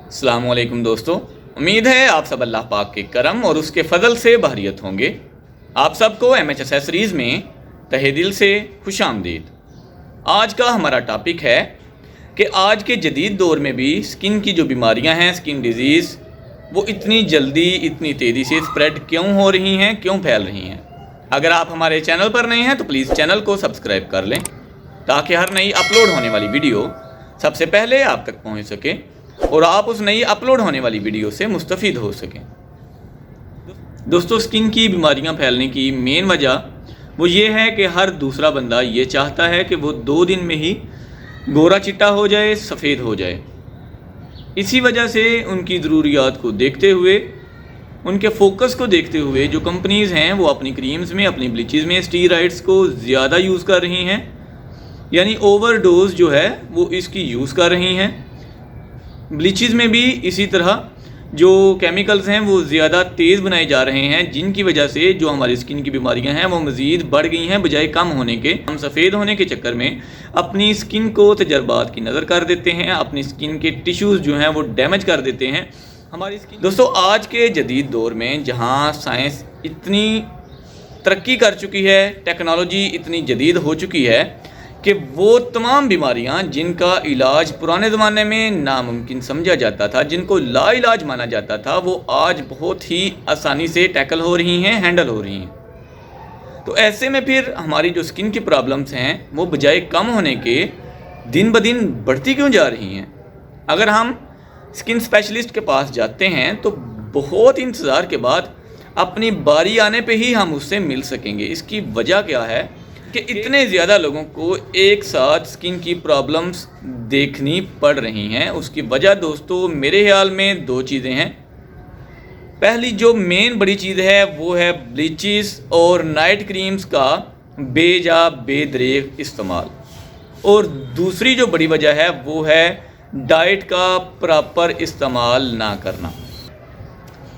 अस्सलाम वालेकुम दोस्तों, उम्मीद है आप सब अल्लाह पाक के करम और उसके फ़ज़ल से बहरियत होंगे। आप सबको MH एक्सेसरीज़ में तहे दिल से खुश आमदीद। आज का हमारा टॉपिक है कि आज के जदीद दौर में भी स्किन की जो बीमारियां हैं, स्किन डिज़ीज़, वो इतनी जल्दी इतनी तेज़ी से स्प्रेड क्यों हो रही हैं, क्यों फैल रही हैं। अगर आप हमारे चैनल पर नए हैं तो प्लीज़ चैनल को सब्सक्राइब कर लें ताकि हर नई अपलोड होने वाली वीडियो सबसे पहले आप तक पहुंच सके और आप उस नई अपलोड होने वाली वीडियो से मुस्तफ़ीद हो सकें। दोस्तों, स्किन की बीमारियां फैलने की मेन वजह वो ये है कि हर दूसरा बंदा ये चाहता है कि वो 2 दिन में ही गोरा चिट्टा हो जाए, सफ़ेद हो जाए। इसी वजह से उनकी ज़रूरियात को देखते हुए, उनके फोकस को देखते हुए जो कंपनीज़ हैं वो अपनी क्रीम्स में, अपनी ब्लीचेस में स्टीरॉइड्स को ज़्यादा यूज़ कर रही हैं, यानी ओवरडोज जो है वो इसकी यूज़ कर रही हैं। ब्लीचेस में भी इसी तरह जो केमिकल्स हैं वो ज़्यादा तेज़ बनाए जा रहे हैं, जिनकी वजह से जो हमारी स्किन की बीमारियां हैं वो मज़ीद बढ़ गई हैं बजाय कम होने के। हम सफ़ेद होने के चक्कर में अपनी स्किन को तजर्बात की नज़र कर देते हैं, अपनी स्किन के टिश्यूज़ जो हैं वो डैमेज कर देते हैं हमारी स्किन। दोस्तों, आज के जदीद दौर में जहाँ साइंस इतनी तरक्की कर चुकी है, टेक्नोलॉजी इतनी जदीद हो चुकी है कि वो तमाम बीमारियां जिनका इलाज पुराने ज़माने में नामुमकिन समझा जाता था, जिनको लाइलाज माना जाता था, वो आज बहुत ही आसानी से टैकल हो रही हैं, हैंडल हो रही हैं। तो ऐसे में फिर हमारी जो स्किन की प्रॉब्लम्स हैं वो बजाय कम होने के दिन ब दिन बढ़ती क्यों जा रही हैं। अगर हम स्किन स्पेशलिस्ट के पास जाते हैं तो बहुत इंतज़ार के बाद अपनी बारी आने पे ही हम उससे मिल सकेंगे। इसकी वजह क्या है कि इतने ज़्यादा लोगों को एक साथ स्किन की प्रॉब्लम्स देखनी पड़ रही हैं। उसकी वजह दोस्तों मेरे ख्याल में 2 चीज़ें हैं। पहली जो मेन बड़ी चीज़ है वो है ब्लीचेस और नाइट क्रीम्स का बेजा बेदरेग इस्तेमाल, और दूसरी जो बड़ी वजह है वो है डाइट का प्रॉपर इस्तेमाल ना करना।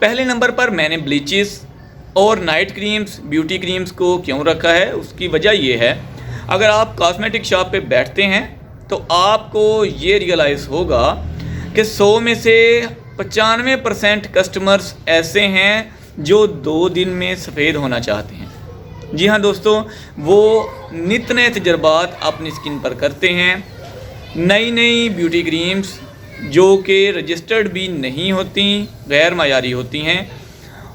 पहले नंबर पर मैंने ब्लीचेस और नाइट क्रीम्स, ब्यूटी क्रीम्स को क्यों रखा है, उसकी वजह ये है, अगर आप कॉस्मेटिक शॉप पे बैठते हैं तो आपको ये रियलाइज़ होगा कि 100 में से 95% कस्टमर्स ऐसे हैं जो 2 दिन में सफ़ेद होना चाहते हैं। जी हाँ दोस्तों, वो नित नए तजर्बात अपनी स्किन पर करते हैं। नई नई ब्यूटी क्रीम्स जो कि रजिस्टर्ड भी नहीं होती, गैर मायारी होती हैं,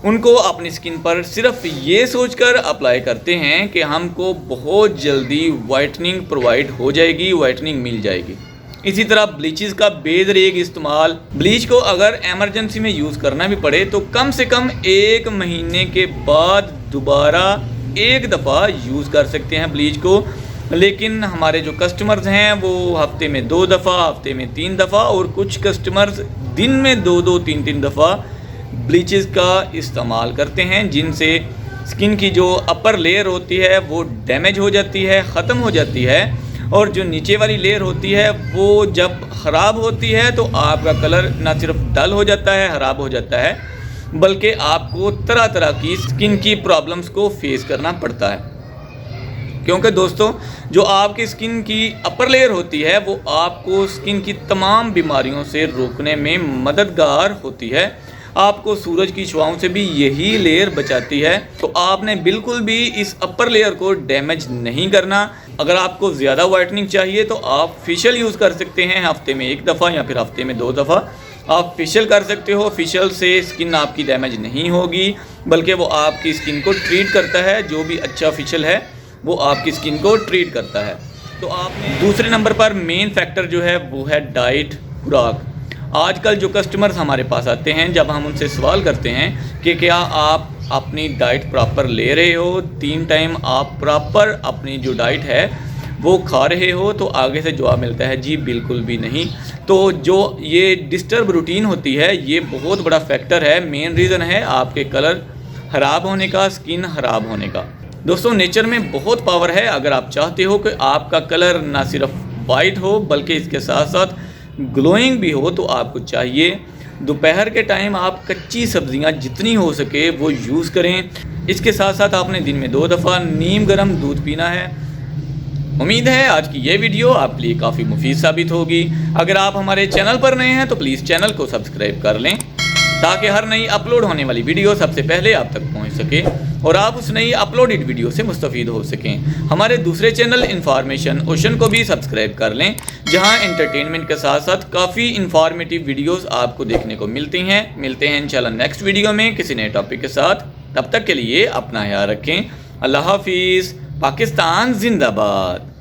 उनको अपनी स्किन पर सिर्फ ये सोचकर अप्लाई करते हैं कि हमको बहुत जल्दी वाइटनिंग प्रोवाइड हो जाएगी, वाइटनिंग मिल जाएगी। इसी तरह ब्लीचेस का बेदरेग इस्तेमाल, ब्लीच को अगर एमरजेंसी में यूज़ करना भी पड़े तो कम से कम 1 महीने के बाद दोबारा 1 दफ़ा यूज़ कर सकते हैं ब्लीच को। लेकिन हमारे जो कस्टमर्स हैं वो हफ्ते में 2 दफ़ा, हफ्ते में 3 दफ़ा, और कुछ कस्टमर्स दिन में 2-2, 3-3 दफ़ा ब्लीचेस का इस्तेमाल करते हैं, जिनसे स्किन की जो अपर लेयर होती है वो डैमेज हो जाती है, ख़त्म हो जाती है, और जो नीचे वाली लेयर होती है वो जब ख़राब होती है तो आपका कलर ना सिर्फ डल हो जाता है, ख़राब हो जाता है, बल्कि आपको तरह तरह की स्किन की प्रॉब्लम्स को फेस करना पड़ता है। क्योंकि दोस्तों, जो आपकी स्किन की अपर लेयर होती है वो आपको स्किन की तमाम बीमारियों से रोकने में मददगार होती है। आपको सूरज की छुआओं से भी यही लेयर बचाती है। तो आपने बिल्कुल भी इस अपर लेयर को डैमेज नहीं करना। अगर आपको ज़्यादा वाइटनिंग चाहिए तो आप फेशियल यूज़ कर सकते हैं, हफ्ते में 1 दफ़ा या फिर हफ्ते में 2 दफ़ा आप फेशियल कर सकते हो। फेशियल से स्किन आपकी डैमेज नहीं होगी, बल्कि वो आपकी स्किन को ट्रीट करता है। जो भी अच्छा फेशियल है वो आपकी स्किन को ट्रीट करता है। तो आपने दूसरे नंबर पर मेन फैक्टर जो है वो है डाइट, खुराक। आजकल जो कस्टमर्स हमारे पास आते हैं, जब हम उनसे सवाल करते हैं कि क्या आप अपनी डाइट प्रॉपर ले रहे हो, 3 टाइम आप प्रॉपर अपनी जो डाइट है वो खा रहे हो, तो आगे से जवाब मिलता है जी बिल्कुल भी नहीं। तो जो ये डिस्टर्ब रूटीन होती है ये बहुत बड़ा फैक्टर है, मेन रीज़न है आपके कलर ख़राब होने का, स्किन ख़राब होने का। दोस्तों, नेचर में बहुत पावर है। अगर आप चाहते हो कि आपका कलर ना सिर्फ वाइट हो बल्कि इसके साथ साथ ग्लोइंग भी हो, तो आपको चाहिए दोपहर के टाइम आप कच्ची सब्जियां जितनी हो सके वो यूज़ करें। इसके साथ साथ आपने दिन में 2 दफ़ा नीम गर्म दूध पीना है, امید ہے آج کی یہ ویڈیو آپ کے لیے کافی مفید ثابت ہوگی۔ اگر آپ ہمارے چینل پر نئے ہیں تو پلیز چینل کو سبسکرائب کر لیں تاکہ ہر نئی اپلوڈ ہونے والی ویڈیو سب سے پہلے آپ تک پہنچ سکے اور آپ اس نئی اپلوڈڈ ویڈیو سے مستفید ہو سکیں۔ ہمارے دوسرے چینل انفارمیشن اوشن کو بھی سبسکرائب کر لیں، جہاں انٹرٹینمنٹ کے ساتھ ساتھ کافی انفارمیٹیو ویڈیوز آپ کو دیکھنے کو ملتی ہیں۔ ملتے ہیں انشاءاللہ نیکسٹ ویڈیو میں کسی نئے ٹاپک کے ساتھ۔ تب تک کے لیے اپنا خیال رکھیں۔ اللہ حافظ۔ پاکستان زندہ باد۔